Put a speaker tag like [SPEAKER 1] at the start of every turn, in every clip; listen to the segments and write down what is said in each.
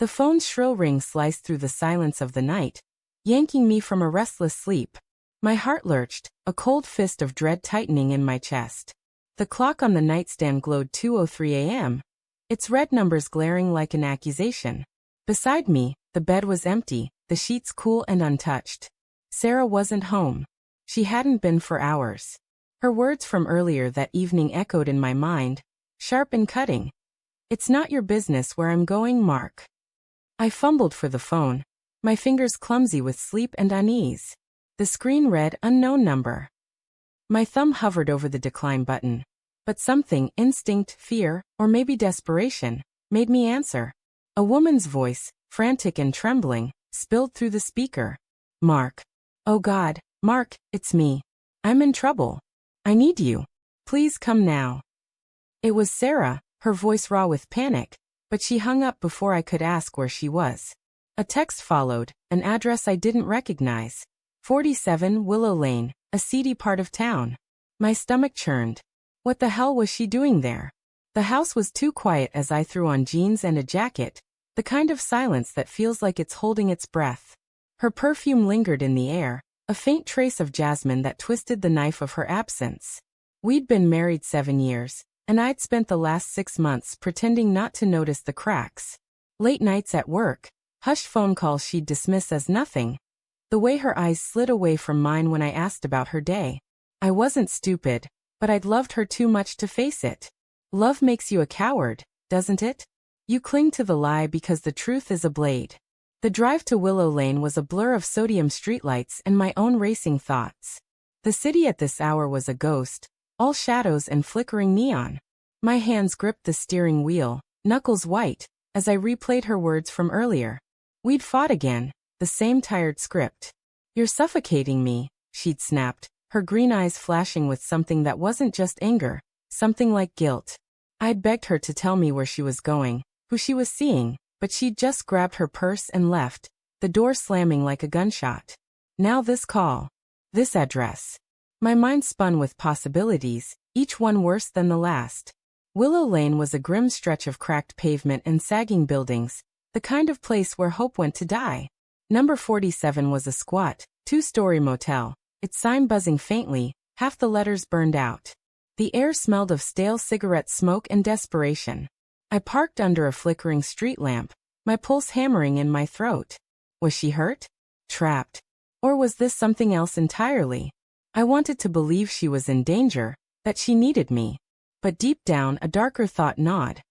[SPEAKER 1] The phone's shrill ring sliced through the silence of the night, yanking me from a restless sleep. My heart lurched, a cold fist of dread tightening in my chest. The clock on the nightstand glowed 2:03 a.m., its red numbers glaring like an accusation. Beside me, the bed was empty, the sheets cool and untouched. Sarah wasn't home. She hadn't been for hours. Her words from earlier that evening echoed in my mind, sharp and cutting. "It's not your business where I'm going, Mark." I fumbled for the phone, my fingers clumsy with sleep and unease. The screen read unknown number. My thumb hovered over the decline button. But something, instinct, fear, or maybe desperation, made me answer. A woman's voice, frantic and trembling, spilled through the speaker. "Mark. Oh God, Mark, it's me. I'm in trouble. I need you. Please come now." It was Sarah, her voice raw with panic, but she hung up before I could ask where she was. A text followed, an address I didn't recognize. 47 Willow Lane, a seedy part of town. My stomach churned. What the hell was she doing there? The house was too quiet as I threw on jeans and a jacket, the kind of silence that feels like it's holding its breath. Her perfume lingered in the air, a faint trace of jasmine that twisted the knife of her absence. We'd been married 7 years, and I'd spent the last 6 months pretending not to notice the cracks. Late nights at work, hushed phone calls she'd dismiss as nothing. The way her eyes slid away from mine when I asked about her day. I wasn't stupid, but I'd loved her too much to face it. Love makes you a coward, doesn't it? You cling to the lie because the truth is a blade. The drive to Willow Lane was a blur of sodium streetlights and my own racing thoughts. The city at this hour was a ghost, all shadows and flickering neon. My hands gripped the steering wheel, knuckles white, as I replayed her words from earlier. We'd fought again, the same tired script. "You're suffocating me," she'd snapped, her green eyes flashing with something that wasn't just anger, something like guilt. I'd begged her to tell me where she was going, who she was seeing, but she'd just grabbed her purse and left, the door slamming like a gunshot. Now this call. This address. My mind spun with possibilities, each one worse than the last. Willow Lane was a grim stretch of cracked pavement and sagging buildings, the kind of place where hope went to die. Number 47 was a squat, 2-story motel, its sign buzzing faintly, half the letters burned out. The air smelled of stale cigarette smoke and desperation. I parked under a flickering street lamp, my pulse hammering in my throat. Was she hurt? Trapped? Or was this something else entirely? I wanted to believe she was in danger, that she needed me. But deep down, a darker thought gnawed.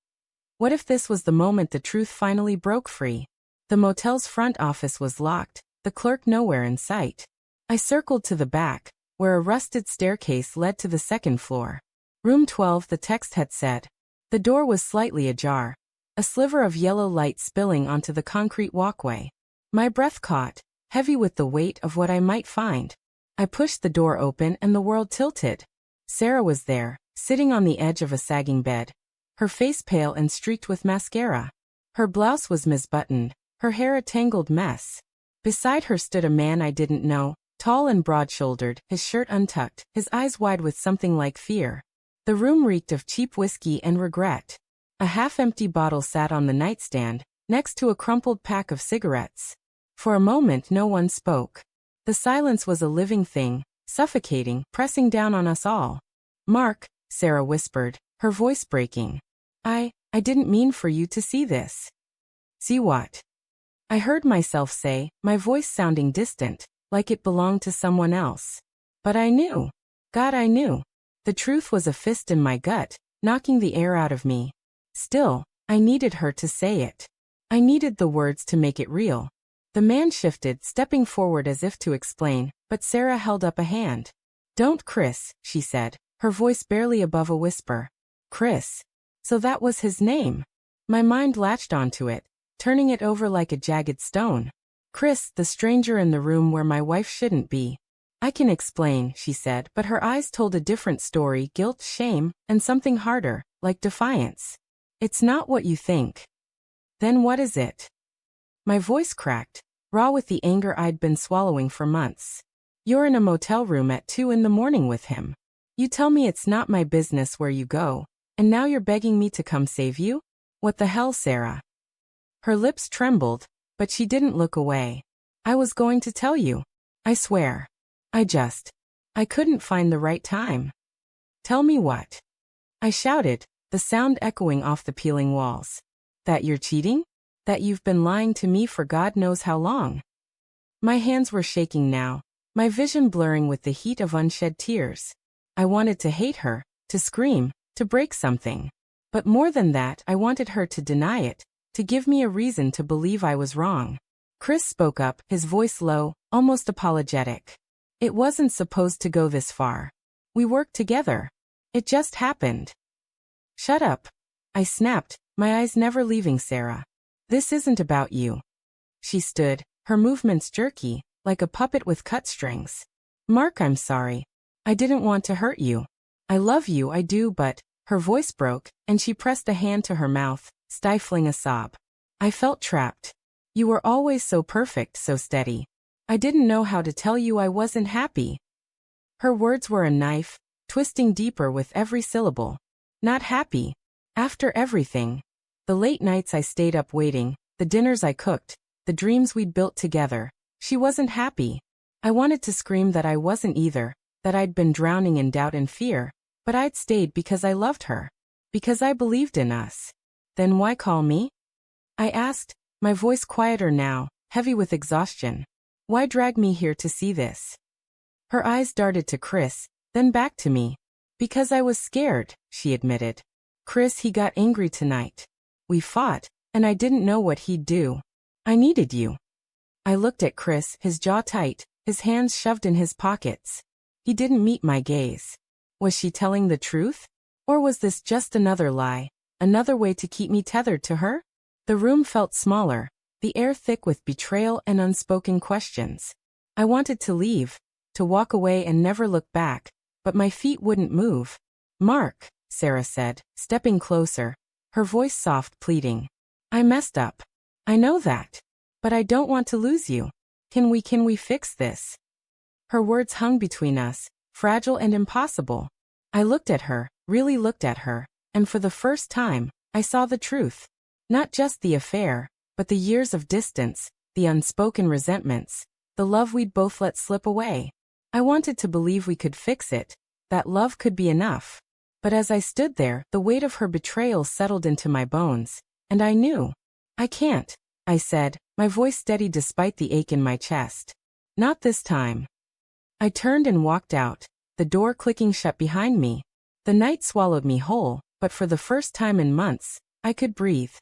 [SPEAKER 1] What if this was the moment the truth finally broke free? The motel's front office was locked, the clerk nowhere in sight. I circled to the back, where a rusted staircase led to the second floor. Room 12, the text had said. The door was slightly ajar, a sliver of yellow light spilling onto the concrete walkway. My breath caught, heavy with the weight of what I might find. I pushed the door open and the world tilted. Sarah was there, sitting on the edge of a sagging bed, her face pale and streaked with mascara. Her blouse was misbuttoned, her hair a tangled mess. Beside her stood a man I didn't know, tall and broad-shouldered, his shirt untucked, his eyes wide with something like fear. The room reeked of cheap whiskey and regret. A half-empty bottle sat on the nightstand, next to a crumpled pack of cigarettes. For a moment no one spoke. The silence was a living thing, suffocating, pressing down on us all. "Mark," Sarah whispered, her voice breaking. I didn't mean for you to see this." "See what?" I heard myself say, my voice sounding distant, like it belonged to someone else. But I knew. God, I knew. The truth was a fist in my gut, knocking the air out of me. Still, I needed her to say it. I needed the words to make it real. The man shifted, stepping forward as if to explain, but Sarah held up a hand. "Don't, Chris," she said, her voice barely above a whisper. Chris. So that was his name. My mind latched onto it, turning it over like a jagged stone. Chris, the stranger in the room where my wife shouldn't be. "I can explain," she said, but her eyes told a different story, guilt, shame, and something harder, like defiance. "It's not what you think." "Then what is it?" My voice cracked, raw with the anger I'd been swallowing for months. "You're in a motel room at 2 in the morning with him. You tell me it's not my business where you go, and now you're begging me to come save you? What the hell, Sarah?" Her lips trembled, but she didn't look away. I was going to tell you. I swear. I couldn't find the right time. Tell me what? I shouted, the sound echoing off the peeling walls. That you're cheating? That you've been lying to me for God knows how long? My hands were shaking now, my vision blurring with the heat of unshed tears. I wanted to hate her, to scream, to break something. But more than that, I wanted her to deny it, to give me a reason to believe I was wrong. Chris spoke up, his voice low, almost apologetic. It wasn't supposed to go this far. We worked together. It just happened. Shut up. I snapped, my eyes never leaving Sarah. This isn't about you. She stood, her movements jerky, like a puppet with cut strings. Mark, I'm sorry. I didn't want to hurt you. I love you, I do, but... Her voice broke, and she pressed a hand to her mouth, stifling a sob. I felt trapped. You were always so perfect, so steady. I didn't know how to tell you I wasn't happy. Her words were a knife, twisting deeper with every syllable. Not happy. After everything. The late nights I stayed up waiting, the dinners I cooked, the dreams we'd built together. She wasn't happy. I wanted to scream that I wasn't either, that I'd been drowning in doubt and fear. But I'd stayed because I loved her. Because I believed in us. Then why call me? I asked, my voice quieter now, heavy with exhaustion. Why drag me here to see this? Her eyes darted to Chris, then back to me. Because I was scared, she admitted. Chris, he got angry tonight. We fought, and I didn't know what he'd do. I needed you. I looked at Chris, his jaw tight, his hands shoved in his pockets. He didn't meet my gaze. Was she telling the truth? Or was this just another lie, another way to keep me tethered to her? The room felt smaller, the air thick with betrayal and unspoken questions. I wanted to leave, to walk away and never look back, but my feet wouldn't move. Mark, Sarah said, stepping closer, her voice soft, pleading. I messed up. I know that. But I don't want to lose you. Can we fix this? Her words hung between us, fragile and impossible. I looked at her, really looked at her, and for the first time, I saw the truth. Not just the affair, but the years of distance, the unspoken resentments, the love we'd both let slip away. I wanted to believe we could fix it, that love could be enough. But as I stood there, the weight of her betrayal settled into my bones, and I knew. I can't, I said, my voice steady despite the ache in my chest. Not this time. I turned and walked out, the door clicking shut behind me. The night swallowed me whole, but for the first time in months, I could breathe.